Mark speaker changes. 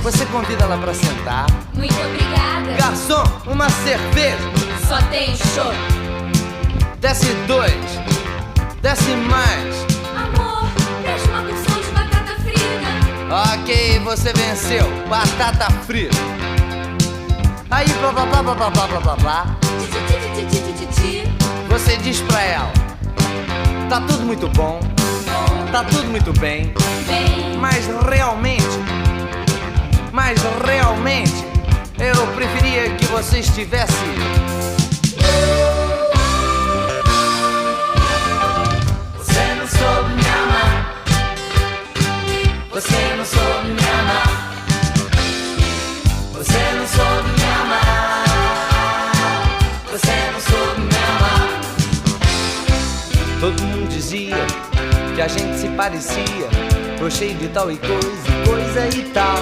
Speaker 1: Você convida ela pra sentar.
Speaker 2: Muito obrigada.
Speaker 1: Garçom, uma cerveja.
Speaker 2: Só tem chopp.
Speaker 1: Desce 2. Desce mais.
Speaker 2: Amor, traz uma porção de batata frita.
Speaker 1: Ok, você venceu. Batata frita. Aí, blá blá blá blá blá blá blá blá blá. Você diz pra ela: tá tudo muito bom, tá tudo muito bem,
Speaker 2: Bem,
Speaker 1: mas realmente eu preferia que você estivesse. Você não soube me amar. Você não soube me amar. Você não soube me amar. Você não soube me amar. Todo mundo dizia que a gente se parecia, tô cheio de tal e coisa e tal.